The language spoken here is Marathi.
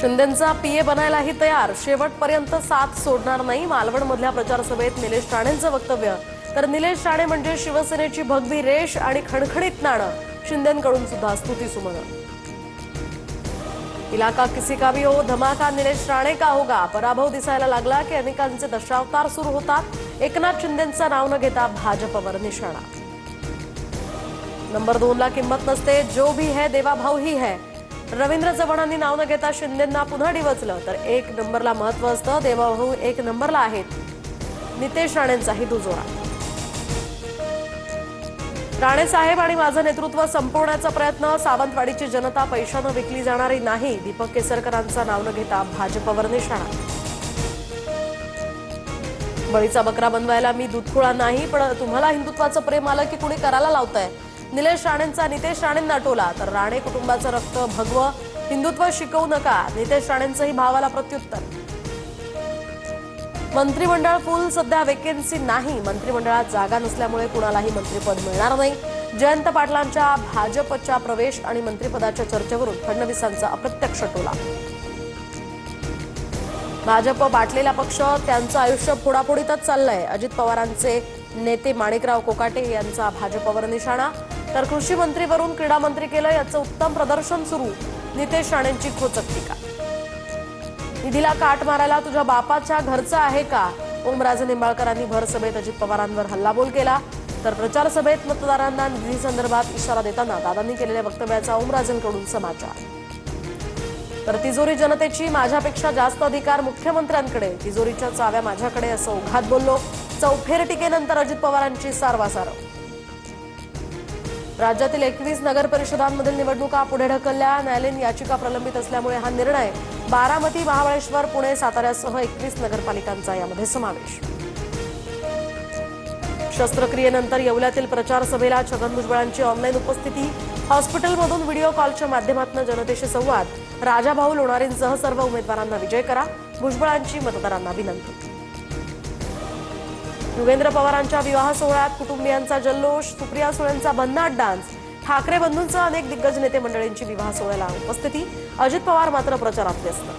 शिंदेंचा पीए बनायलाही तयार, शेवटपर्यंत साथ सोडणार नाही. मालवणमधल्या प्रचार सभेत निलेश राणेंचं वक्तव्य. तर निलेश राणे म्हणजे शिवसेनेची भगवी रेष आणि खणखणीत नाणं. शिंदेंकडून सुद्धा स्तुतीसुमनं. इलाका किसी का भी हो, धमाका निलेश राणे का होगा. पराभव दिसायला लागला की अनेकांचे दशावतार सुरू होतात. एकनाथ शिंदेंचं नाव न घेता भाजपवर निशाणा. नंबर 2 ला किंमत नसते, जो भी है देवा भाऊ ही है. रवींद्र चव्हाणांनी नाव न घेता शिंदेंना पुन्हा डिवचलं. तर 1 नंबरला महत्व असतं, देवाभाऊ 1 नंबरला आहेत. नितेश राणेंचाही दुजोरा. राणे साहेब आणि माझं नेतृत्व संपवण्याचा प्रयत्न. सावंतवाडीची जनता पैशानं विकली जाणारी नाही. दीपक केसरकरांचं नाव न घेता भाजपवर निशाणा. बळीचा बकरा बनवायला मी दूधखुळा नाही, पण तुम्हाला हिंदुत्वाचं प्रेम आलं की कुणी करायला लावतंय. निलेश राणेंचा नितेश राणेंना टोला. तर राणे कुटुंबाचं रक्त भगवं, हिंदुत्व शिकवू नका. नितेश राणेंचंही भावाला प्रत्युत्तर. मंत्रिमंडळ फुल, सध्या वेकेन्सी नाही. मंत्रिमंडळात जागा नसल्यामुळे कुणालाही मंत्रिपद मिळणार नाही. जयंत पाटलांच्या भाजपच्या प्रवेश आणि मंत्रिपदाच्या चर्चेवरून फडणवीसांचा अप्रत्यक्ष टोला. भाजप बाटलेला पक्ष, त्यांचं आयुष्य फोडाफोडीतच चाललंय. अजित पवारांचे नेते माणिकराव कोकाटे यांचा भाजपवर निशाणा. तर कृषी मंत्रीवरून क्रीडा मंत्री केलं, याचं उत्तम प्रदर्शन सुरू. नितेश राणेंची खोचक टीका. निधीला काट मारायला तुझ्या बापाच्या घरचं आहे का. ओमराजे निंबाळकरांनी भर सभेत अजित पवारांवर हल्लाबोल केला. तर प्रचार सभेत मतदारांना निधी संदर्भात इशारा देताना दादांनी केलेल्या वक्तव्याचा ओमराजेंकडून समाचार. तर तिजोरी जनतेची, माझ्यापेक्षा जास्त अधिकार मुख्यमंत्र्यांकडे. तिजोरीच्या चाव्या माझ्याकडे, असं उघात बोललो. चौफेर टीकेनंतर अजित पवारांची सारवासारव. राज्यातील 21 नगर परिषदांमधील निवडणुका पुढे ढकलल्या. न्यायालयीन याचिका प्रलंबित असल्यामुळे हा निर्णय. बारामती, महाबळेश्वर, पुणे, साताऱ्यासह 21 नगरपालिकांचा यामध्ये समावेश. शस्त्रक्रियेनंतर येवल्यातील प्रचार सभेला छगन भुजबळांची ऑनलाईन उपस्थिती. हॉस्पिटलमधून व्हिडिओ कॉलच्या माध्यमातून जनतेशी संवाद. राजाभाऊ लोणारींसह सर्व उमेदवारांना विजय करा, भुजबळांची मतदारांना विनंती. युगेंद्र पवारांच्या विवाह सोहळ्यात कुटुंबियांचा जल्लोष. सुप्रिया सुळेंचा भन्नाट डान्स. ठाकरे बंधूंसह अनेक दिग्गज नेते मंडळींची विवाह सोहळ्याला उपस्थिती. अजित पवार मात्र प्रचारात व्यस्त.